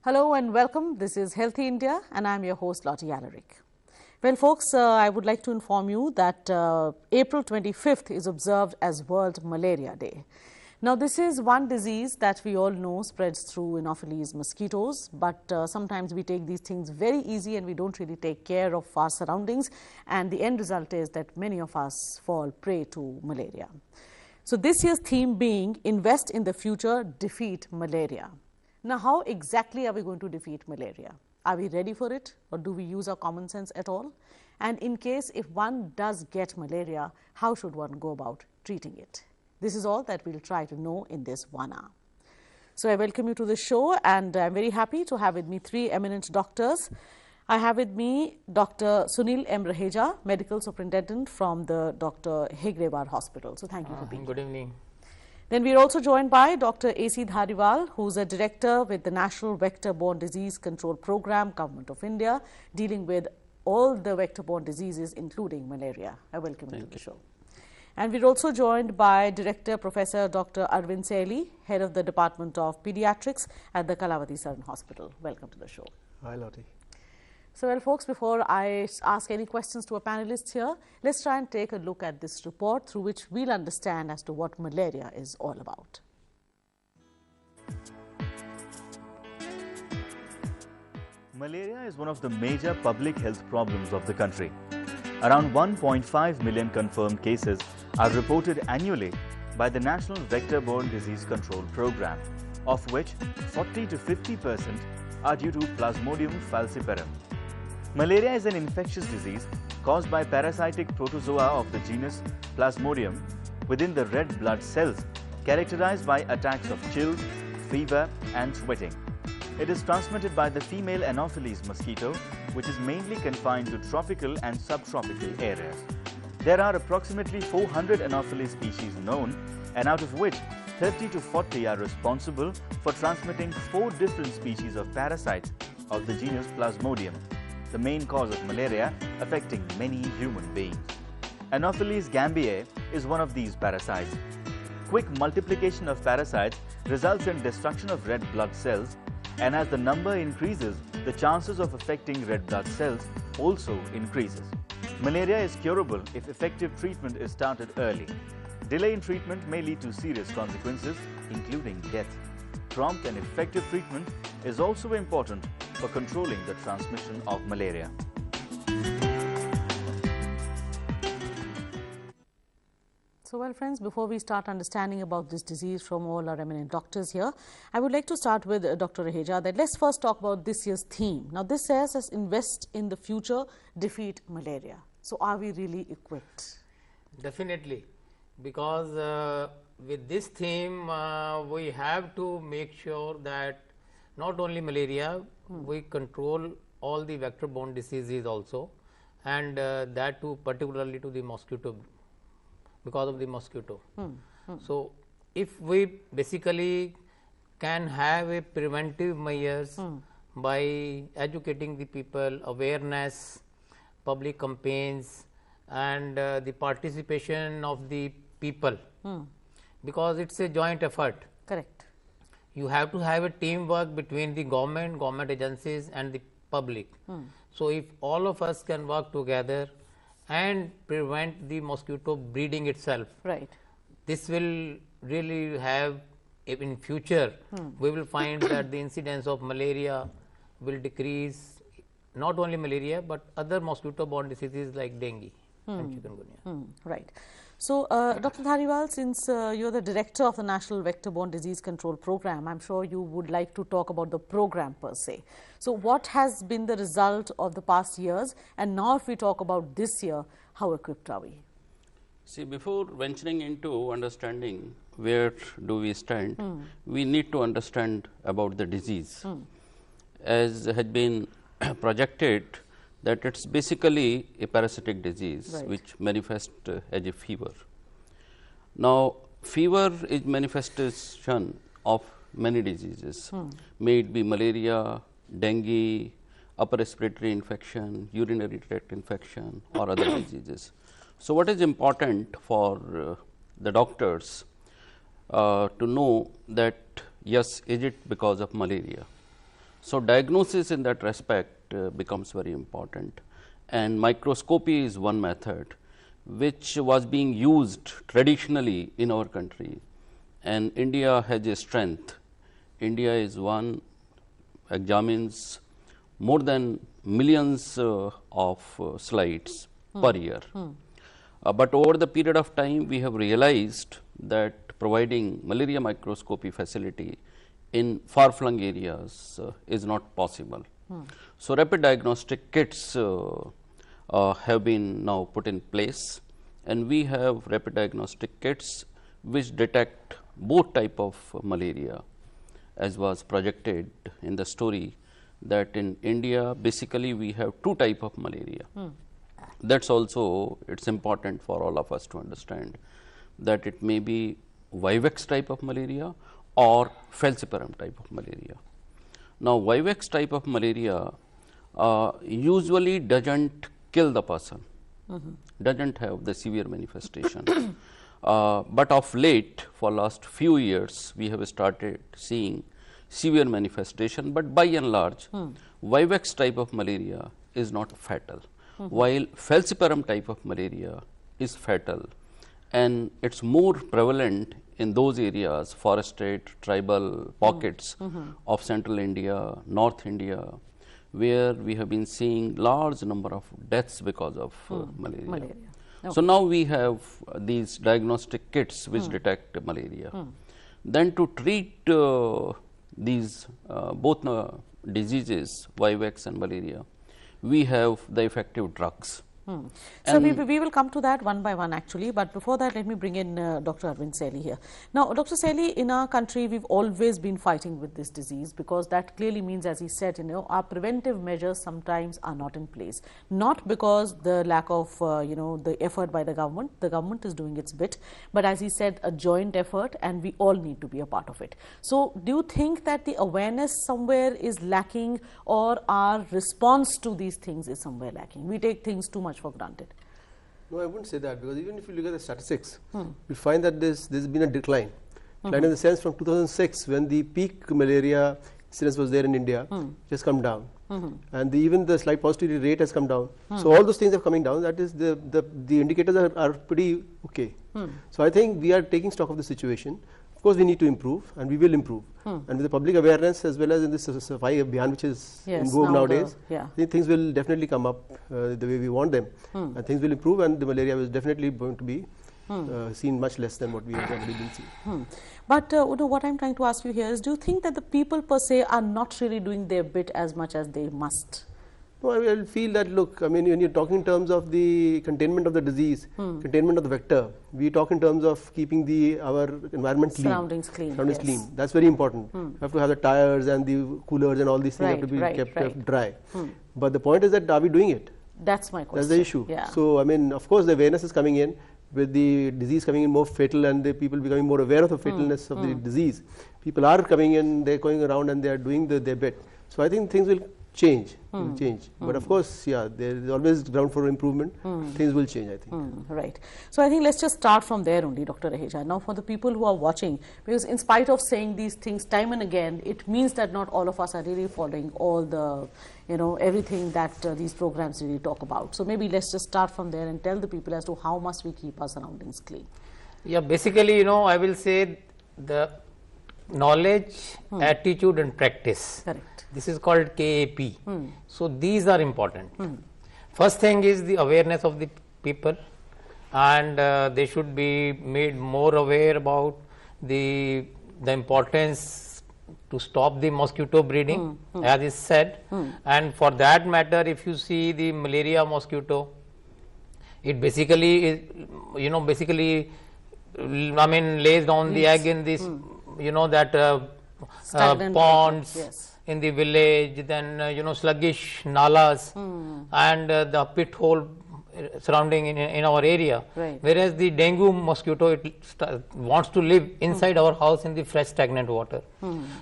Hello and welcome. This is Healthy India and I am your host Lottie Alaric. Well folks, I would like to inform you that April 25th is observed as World Malaria Day. Now this is one disease that we all know spreads through Anopheles mosquitoes, but sometimes we take these things very easy and we don't really take care of our surroundings, and the end result is that many of us fall prey to malaria. So this year's theme being Invest in the Future, Defeat Malaria. Now, how exactly are we going to defeat malaria? Are we ready for it, or do we use our common sense at all? And in case if one does get malaria, how should one go about treating it? This is all that we'll try to know in this 1 hour. So I welcome you to the show, and I'm very happy to have with me three eminent doctors. I have with me Dr. Sunil M. Raheja, Medical Superintendent from the Dr. Hegrevar Hospital. So thank you for being here. Good evening. Then we are also joined by Dr. A.C. Dhariwal, who is a director with the National Vector-Borne Disease Control Program, Government of India, dealing with all the vector-borne diseases, including malaria. I welcome you to the show. And we are also joined by Director Professor Dr. Arvind Saili, Head of the Department of Pediatrics at the Kalavati Saran Hospital. Welcome to the show. Hi, Lottie. So, well, folks, before I ask any questions to our panelists here, let's try and take a look at this report through which we'll understand as to what malaria is all about. Malaria is one of the major public health problems of the country. Around 1.5 million confirmed cases are reported annually by the National Vector-Borne Disease Control Program, of which 40 to 50% are due to Plasmodium falciparum. Malaria is an infectious disease caused by parasitic protozoa of the genus Plasmodium within the red blood cells, characterized by attacks of chills, fever and sweating. It is transmitted by the female Anopheles mosquito, which is mainly confined to tropical and subtropical areas. There are approximately 400 Anopheles species known, and out of which 30 to 40 are responsible for transmitting 4 different species of parasites of the genus Plasmodium, the main cause of malaria affecting many human beings. Anopheles gambiae is one of these parasites. Quick multiplication of parasites results in destruction of red blood cells, and as the number increases, the chances of affecting red blood cells also increases. Malaria is curable if effective treatment is started early. Delay in treatment may lead to serious consequences, including death. Prompt and effective treatment is also important for controlling the transmission of malaria. So, well, friends, before we start understanding about this disease from all our eminent doctors here, I would like to start with Dr. Raheja. That let's first talk about this year's theme. Now, this says us invest in the future, defeat malaria. So, are we really equipped? Definitely, because with this theme, we have to make sure that not only malaria, we control all the vector-borne diseases also, and that too particularly to the mosquito, because of the mosquito. So, if we basically can have a preventive measures by educating the people, awareness, public campaigns, and the participation of the people, because it's a joint effort. Correct. You have to have a teamwork between the government agencies and the public. So, if all of us can work together and prevent the mosquito breeding itself, right, this will really have, in future, we will find that the incidence of malaria will decrease, not only malaria, but other mosquito-borne diseases like dengue and chikungunya. Right. So, Dr. Dhariwal, since you are the director of the National Vector-Borne Disease Control Program, I'm sure you would like to talk about the program per se. So, what has been the result of the past years, and now if we talk about this year, how equipped are we? See, before venturing into understanding where do we stand, we need to understand about the disease. As had been projected, that it is basically a parasitic disease, right, which manifests as a fever. Now, fever is manifestation of many diseases, may it be malaria, dengue, upper respiratory infection, urinary tract infection or other diseases. So, what is important for the doctors to know that yes, is it because of malaria? So, diagnosis in that respect becomes very important, and microscopy is one method which was being used traditionally in our country, and India has a strength. India is one, examines more than millions of slides per year. But over the period of time, we have realized that providing malaria microscopy facility in far-flung areas is not possible. So, rapid diagnostic kits have been now put in place, and we have rapid diagnostic kits which detect both type of malaria, as was projected in the story that in India basically we have two type of malaria. That's also, it's important for all of us to understand that it may be Vivax type of malaria or falciparum type of malaria. Now, Vivax type of malaria usually doesn't kill the person, doesn't have the severe manifestation. But of late, for last few years, we have started seeing severe manifestation, but by and large, Vivax type of malaria is not fatal, while falciparum type of malaria is fatal, and it's more prevalent in those areas, forested, tribal pockets of central India, North India, where we have been seeing large number of deaths because of malaria. So, now we have these diagnostic kits which detect malaria. Then to treat these both diseases, Vivax and malaria, we have the effective drugs. So, we will come to that one by one actually, but before that let me bring in Dr. Arvind Saili here. Now, Dr. Saili, in our country we have always been fighting with this disease, because that clearly means, as he said, our preventive measures sometimes are not in place. Not because the lack of the effort by the government is doing its bit, but as he said, a joint effort, and we all need to be a part of it. So, do you think that the awareness somewhere is lacking, or our response to these things is somewhere lacking? We take things too much for granted. No, I wouldn't say that, because even if you look at the statistics, you find that there's been a decline. Decline in the sense from 2006, when the peak malaria incidence was there in India, it has come down, and even the slight positivity rate has come down. So all those things are coming down. That is, the indicators are pretty okay. So I think we are taking stock of the situation. Of course, we need to improve, and we will improve. And with the public awareness, as well as in this Safai Abhiyan, which is in vogue nowadays, I think things will definitely come up the way we want them, and things will improve, and the malaria is definitely going to be seen much less than what we have already been seeing. But what I'm trying to ask you here is, do you think that the people per se are not really doing their bit as much as they must? No, I feel that, look, I mean, when you're talking in terms of the containment of the disease, containment of the vector, we talk in terms of keeping our environment clean. Surroundings clean. Surroundings clean. That's very important. You have to have the tires and the coolers and all these things have to be kept dry. But the point is that, are we doing it? That's my question. That's the issue. So, I mean, of course, the awareness is coming in, with the disease coming in more fatal, and the people becoming more aware of the fatalness of the disease. People are coming in, they're going around and they are doing their bit. So, I think things will change, but of course, there is always ground for improvement. Things will change, I think. Right. So, I think let's just start from there only, Dr. Raheja. Now, for the people who are watching, because in spite of saying these things time and again, it means that not all of us are really following all the, everything that these programs really talk about. So, maybe let's just start from there and tell the people as to how must we keep our surroundings clean. Yeah, basically, I will say the knowledge, attitude and practice. Correct. This is called KAP. So, these are important. First thing is the awareness of the people, and they should be made more aware about the importance to stop the mosquito breeding, as is said. And for that matter, if you see the malaria mosquito, it basically is, I mean, lays down the egg in this, ponds in the village, then sluggish nalas, and the pit hole surrounding in our area. Whereas the dengue mosquito, it wants to live inside our house in the fresh stagnant water.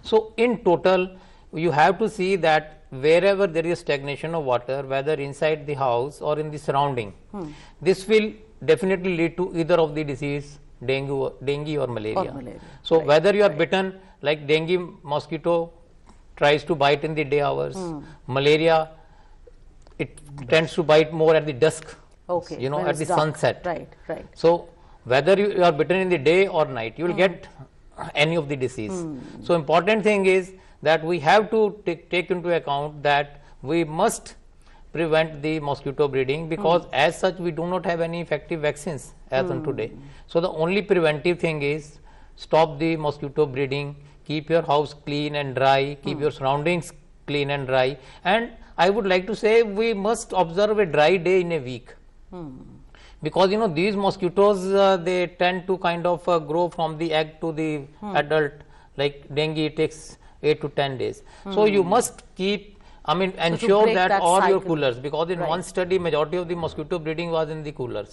So in total, you have to see that wherever there is stagnation of water, whether inside the house or in the surrounding, this will definitely lead to either of the disease, dengue or malaria. So whether you are bitten like dengue mosquito tries to bite in the day hours. Malaria, it tends to bite more at the dusk, Okay, you know, when at it's the dark. sunset. Right, right. So whether you are bitten in the day or night, you will get any of the disease. So important thing is that we have to take into account that we must prevent the mosquito breeding, because as such we do not have any effective vaccines as on today. So the only preventive thing is stop the mosquito breeding, keep your house clean and dry, keep your surroundings clean and dry, and I would like to say we must observe a dry day in a week. Because you know these mosquitoes they tend to kind of grow from the egg to the adult. Like dengue, it takes 8 to 10 days. So you must keep, I mean, ensure break that that all your cycle. coolers, because in one study majority of the mosquito breeding was in the coolers.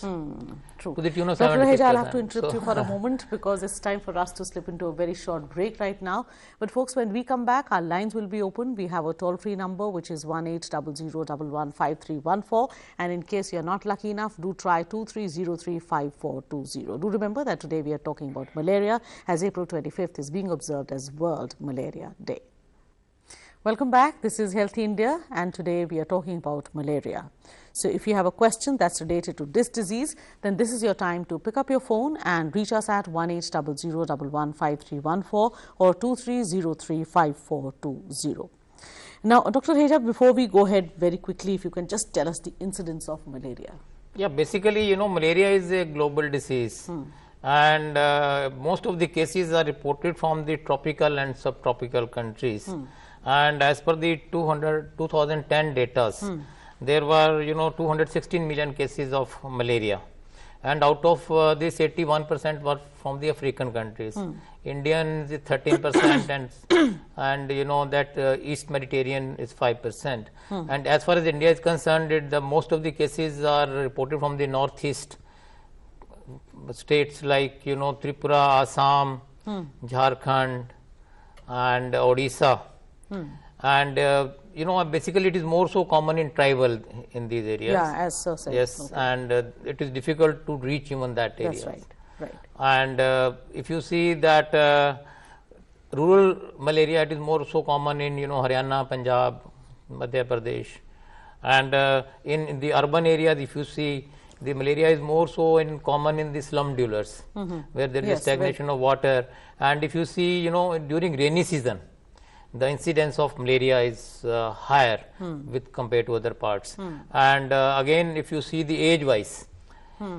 True. To the tune of Dr. 76%. Raheja, I'll have to interrupt So- you for a moment because it's time for us to slip into a very short break right now. But folks, when we come back, our lines will be open. We have a toll-free number which is 1800115314, and in case you're not lucky enough, do try 23035420. Do remember that today we are talking about malaria, as April 25th is being observed as World Malaria Day. Welcome back. This is Healthy India, and today we are talking about malaria. So if you have a question that's related to this disease, then this is your time to pick up your phone and reach us at 1800115314 or 23035420. Now, Dr. Raheja, before we go ahead very quickly, if you can just tell us the incidence of malaria. Yeah, basically, you know, malaria is a global disease, and most of the cases are reported from the tropical and subtropical countries. And as per the 2010 data, there were, you know, 216 million cases of malaria, and out of this 81% were from the African countries. Indians is 13%, and you know that East Mediterranean is 5%. And as far as India is concerned, the most of the cases are reported from the northeast states like, you know, Tripura, Assam, Jharkhand, and Odisha. And you know, basically it is more so common in tribal in these areas. Yeah, as so said. Yes, Okay. and it is difficult to reach even that area. That's right. Right. And if you see that rural malaria, it is more so common in, you know, Haryana, Punjab, Madhya Pradesh, and in the urban areas, if you see, the malaria is more so common in the slum dwellers, where there is Yes, stagnation of water. And if you see, you know, during rainy season, the incidence of malaria is higher with compared to other parts. And again, if you see the age wise,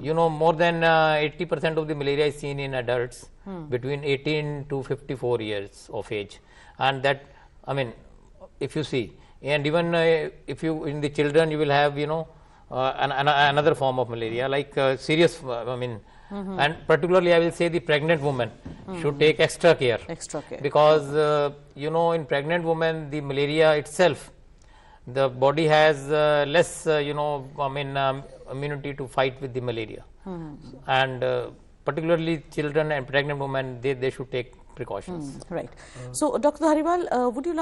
you know, more than 80% of the malaria is seen in adults between 18 to 54 years of age. And that, I mean, if you see, and even if you in the children, you will have, you know, another form of malaria, like serious, I mean, and particularly I will say the pregnant woman should take extra care. Extra care. Because you know, in pregnant women, the malaria itself, the body has less, you know, I mean, immunity to fight with the malaria. And particularly children and pregnant women, they should take precautions. Right. So, Dr. Dhariwal, would you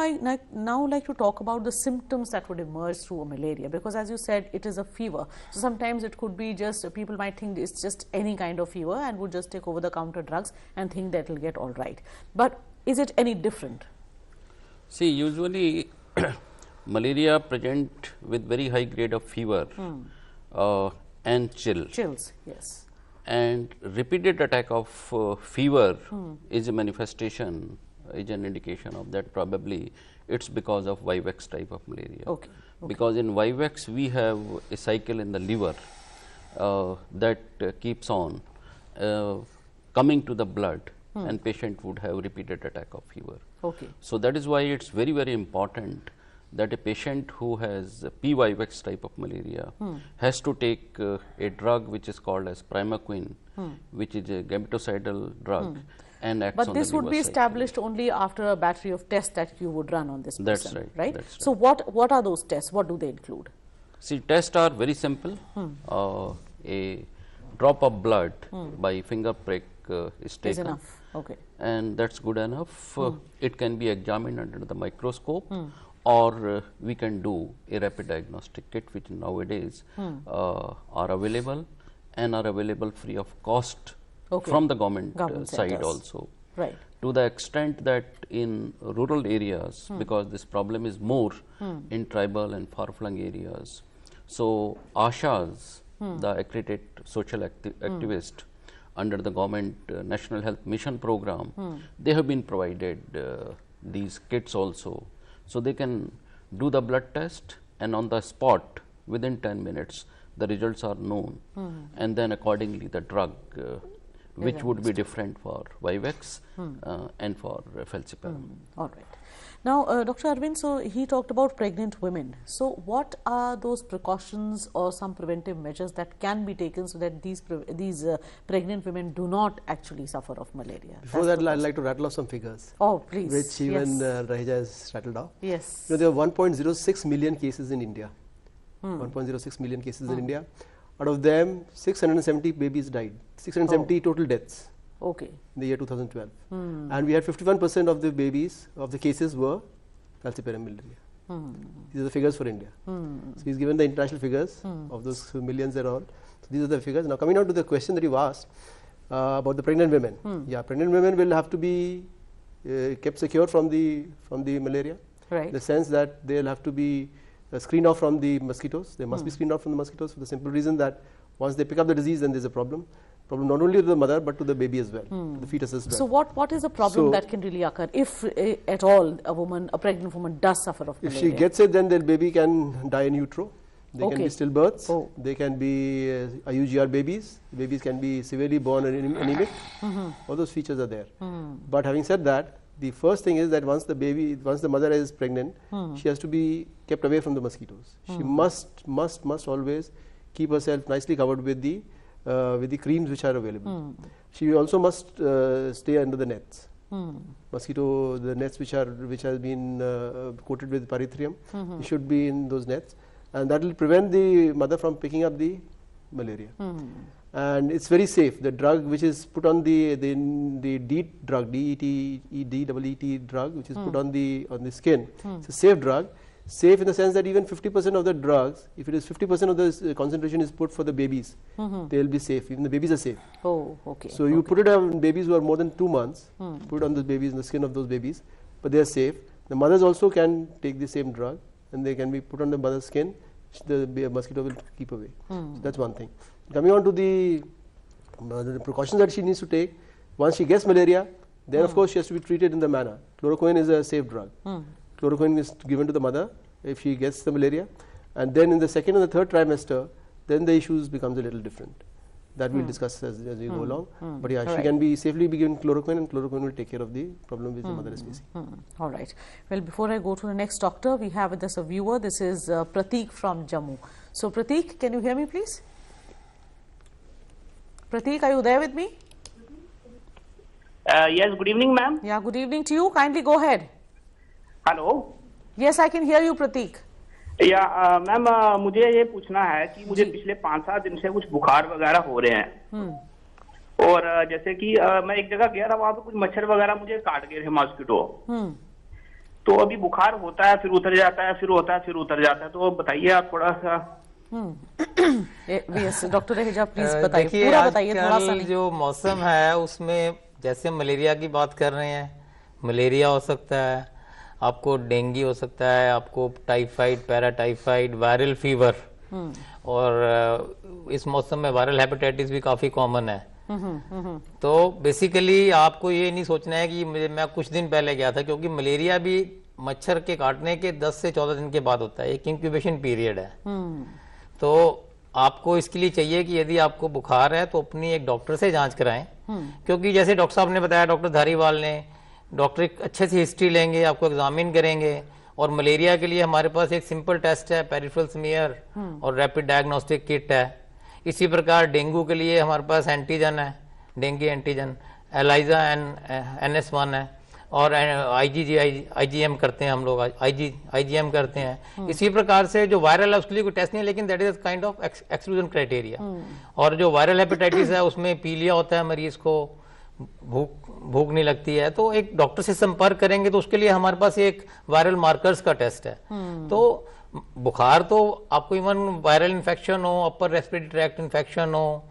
now like to talk about the symptoms that would emerge through a malaria? Because as you said, it is a fever. So, sometimes it could be just, people might think it's just any kind of fever and would just take over-the-counter drugs and think that it'll get all right. But is it any different? See, usually malaria present with very high grade of fever and chill. Chills, yes. And repeated attack of fever is a manifestation, is an indication of that probably it's because of Vivax type of malaria. Okay. Because in Vivax we have a cycle in the liver that keeps on coming to the blood, and patient would have repeated attack of fever. Okay. So that is why it's very, very important that a patient who has P-Vivax type of malaria has to take a drug which is called as primaquine, which is a gametocidal drug, and acts But on this the would liver be cycle. established only after a battery of tests that you would run on this That's person, right, that's right. So what are those tests? What do they include? See, tests are very simple. A drop of blood by finger prick is taken. Is enough. Okay. And that's good enough. It can be examined under the microscope, or we can do a rapid diagnostic kit, which nowadays are available and are available free of cost Okay. from the government Government side centers. also. Right. To the extent that in rural areas, because this problem is more in tribal and far-flung areas, so ASHAs, the accredited social activist under the government National Health Mission program, they have been provided these kits also. So they can do the blood test, and on the spot within 10 minutes the results are known, and then accordingly the drug which would be different for Vivex and for Falciparum. All right. Now, Dr. Arvind, so he talked about pregnant women. So what are those precautions or some preventive measures that can be taken so that these pregnant women do not actually suffer of malaria? Before that, I'd like to rattle off some figures. Oh, please. Which even Rahija has rattled off. Yes. You know, there are 1.06 million cases in India. 1.06 million cases in India. Out of them, 670 babies died. 670 total deaths. Okay. In the year 2012. And we had 51% of the babies, of the cases were falciparum malaria. These are the figures for India. So he's given the international figures of those millions and all. So these are the figures. Now coming on to the question that you asked about the pregnant women. Yeah, pregnant women will have to be kept secure from the malaria. Right. In the sense that they'll have to be screened off from the mosquitoes. They must be screened off from the mosquitoes for the simple reason that once they pick up the disease, then there's a problem. Problem not only to the mother but to the baby as well, to the fetus as well. So what is a problem that can really occur if at all a pregnant woman does suffer of malaria? If she gets it, then the baby can die in utero. They can be stillbirths. Oh. They can be IUGR babies. Babies can be severely born and anemic. All those features are there. But having said that, the first thing is that once the mother is pregnant, she has to be kept away from the mosquitoes. She must always keep herself nicely covered with the creams which are available. She also must stay under the nets. The nets which have been coated with pyrethrum, should be in those nets, and that will prevent the mother from picking up the malaria. And it's very safe. The drug which is put on the DEET drug, D-E-E-T drug, which is put on the skin, it's a safe drug. Safe in the sense that even 50% of the drugs, if it is 50% of the concentration is put for the babies, they will be safe. Even the babies are safe. Oh, okay. So you put it on babies who are more than 2 months, put it on the babies, in the skin of those babies, but they are safe. The mothers also can take the same drug, and they can be put on the mother's skin. The mosquito will keep away. So that's one thing. Coming on to the precautions that she needs to take, once she gets malaria, then of course she has to be treated in the manner. Chloroquine is a safe drug. Chloroquine is given to the mother if she gets the malaria, and then in the second and the third trimester, then the issues becomes a little different. That we'll discuss as we go along. But yeah, she can be safely be given chloroquine, and chloroquine will take care of the problem which the mother is facing. All right. Well, before I go to the next doctor, we have with us a viewer. This is Prateek from Jammu. So Prateek, can you hear me please? Prateek, are you there with me? Yes, good evening, ma'am. Yeah, good evening to you. Kindly go ahead. Hello. Yes, I can hear you, Prateek. या ma'am मुझे ये पूछना है कि मुझे पिछले 5-7 दिन से कुछ बुखार वगैरह हो रहे हैं, और जैसे कि मैं एक जगह गया था, वहाँ पे कुछ मच्छर वगैरह मुझे काट गए थे, मॉस्किटो. तो अभी बुखार होता है, फिर उतर जाता है, फिर होता है, फिर उतर जाता है. तो बताइए आप थोड़ा सा. यस डॉक्टर रहेजा प्लीज बताइए, पूरा बताइए, थोड़ा सा नहीं. जो मौसम है उसमें जैसे मलेरिया की बात कर रहे हैं, मलेरिया हो सकता है, आपको डेंगू हो सकता है, आपको टाइफाइड, पैराटाइफाइड, वायरल फीवर, और इस मौसम में वायरल हेपेटाइटिस भी काफी कॉमन है. तो बेसिकली आपको ये नहीं सोचना है कि मैं कुछ दिन पहले गया था, क्योंकि मलेरिया भी मच्छर के काटने के 10 से 14 दिन के बाद होता है. एक इंक्यूबेशन पीरियड है. तो आपको इसके लिए चाहिए कि यदि आपको बुखार है तो अपनी एक डॉक्टर से जांच कराएं, क्योंकि जैसे डॉक्टर साहब ने बताया, डॉक्टर धारीवाल ने, डॉक्टर एक अच्छे से हिस्ट्री लेंगे, आपको एग्जामिन करेंगे, और मलेरिया के लिए हमारे पास एक सिंपल टेस्ट है, पेरिफेरल स्मीयर और रैपिड डायग्नोस्टिक किट है. इसी प्रकार डेंगू के लिए हमारे पास एंटीजन है, डेंगू एंटीजन, एलाइजा NS1 है, और IgM करते हैं हम लोग, IgM करते हैं. इसी प्रकार से जो वायरल है उसके लिए कोई टेस्ट नहीं है, लेकिन that is kind of exclusion criteria. और जो वायरल हेपेटाइटिस है उसमें पीलिया होता है, मरीज को भूख नहीं लगती है, तो एक डॉक्टर से संपर्क करेंगे. तो उसके लिए हमारे पास एक वायरल मार्कर्स का टेस्ट है. तो बुखार तो आपको इवन वायरल इन्फेक्शन हो, अपर रेस्पिरेटरी ट्रैक्ट इन्फेक्शन हो,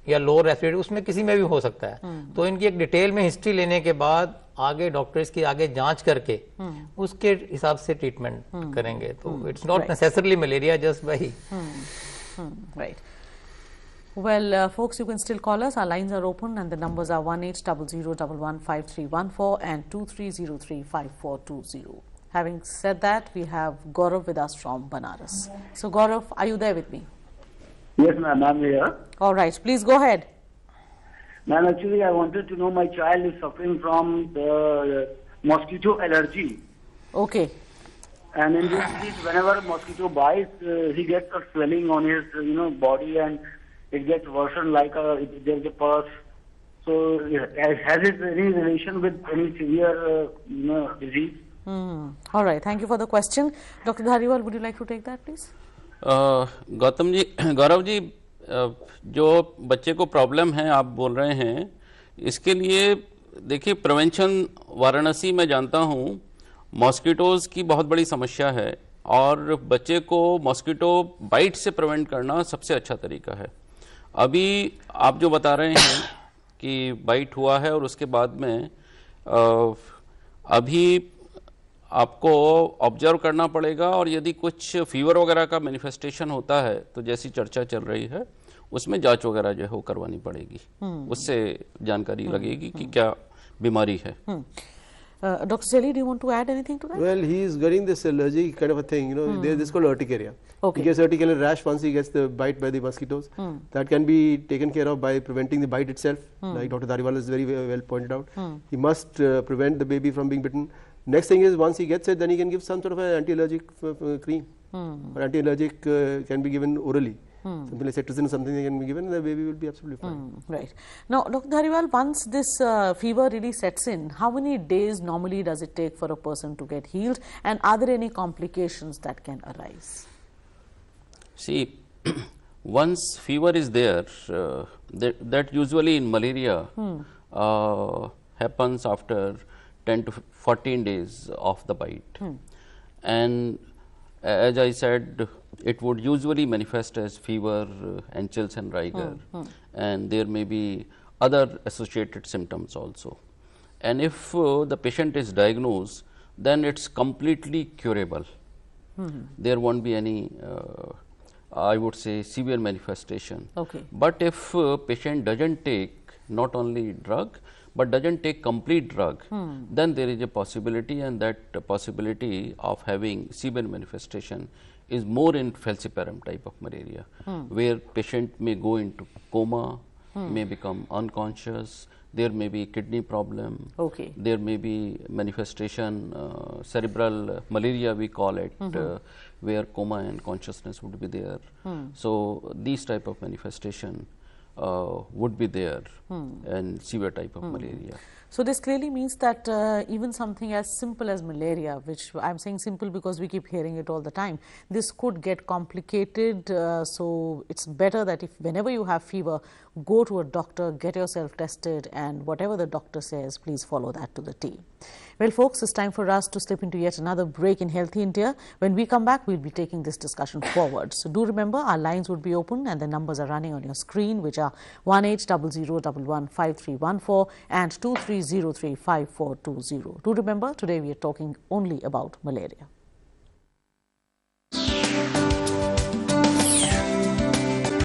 या लोअर रेस्पिरेटरी, उसमें किसी में भी हो सकता है। तो इनकी एक डिटेल में हिस्ट्री लेने के बाद आगे डॉक्टर्स की आगे जांच करके उसके हिसाब से ट्रीटमेंट करेंगे। तो it's not necessarily malaria just by. Right. Well, folks, you can still call us. Our lines are open and the numbers are 1800115314 and 23035420. Having said that, we have Gaurav with us from Banaras. So, Gaurav, are you there with me? Yes, ma'am, I'm here. All right, please go ahead. Ma'am, actually, I wanted to know my child is suffering from the mosquito allergy. Okay. And in this case, whenever mosquito bites, he gets a swelling on his, body, and it gets worsened like there's a pus. So, has it any relation with any severe, disease? All right, thank you for the question. Dr. Dhariwal, would you like to take that, please? Gautam ji, Gaurav ji, जो बच्चे को problem है आप बोल रहे हैं, इसके लिए देखिए प्रिवेंशन वाराणसी में जानता हूँ मॉस्किटोज़ की बहुत बड़ी समस्या है और बच्चे को मॉस्किटो बाइट से प्रिवेंट करना सबसे अच्छा तरीका है। अभी आप जो बता रहे हैं कि बाइट हुआ है और उसके बाद में अभी आपको ऑब्जर्व करना पड़ेगा और यदि कुछ फीवर वगैरह का मैनिफेस्टेशन होता है तो जैसी चर्चा चल रही है उसमें जांच वगैरह जो है वो करवानी पड़ेगी, उससे जानकारी लगेगी कि क्या बीमारी है। Dr. Seli, do you want to add anything to that? Well, he is getting this allergy kind of a thing, this is called urticaria. Okay. He gets urticaria rash once he gets the bite by the mosquitoes. That can be taken care of by preventing the bite itself, like Dr. Dhariwal has very well pointed out. He must prevent the baby from being bitten. Next thing is once he gets it, then he can give some sort of an anti-allergic cream. Or anti-allergic can be given orally. Something like cetirizine or something can be given and the baby will be absolutely fine. Right. Now, Dr. Dhariwal, once this fever really sets in, how many days normally does it take for a person to get healed, and are there any complications that can arise? See, once fever is there, that usually in malaria happens after 10 to 14 days of the bite. And as I said, it would usually manifest as fever and chills and rigor, and there may be other associated symptoms also. And if the patient is diagnosed, then it's completely curable. There won't be any, I would say, severe manifestation. Okay. But if patient doesn't take not only drug, but doesn't take complete drug, then there is a possibility, and that possibility of having severe manifestation is more in falciparum type of malaria, where patient may go into coma, may become unconscious, there may be kidney problem, Okay. there may be manifestation, cerebral malaria we call it, where coma and consciousness would be there. So, these type of manifestation would be there and severe type of malaria. So, this clearly means that even something as simple as malaria, which I am saying simple because we keep hearing it all the time, this could get complicated. So, it's better that if whenever you have fever, go to a doctor, get yourself tested, and whatever the doctor says, please follow that to the T. Well, folks, it's time for us to slip into yet another break in Healthy India. When we come back, we'll be taking this discussion forward. So, do remember our lines would be open and the numbers are running on your screen, which are 1800115314 and 23035420. Do remember, today we are talking only about malaria.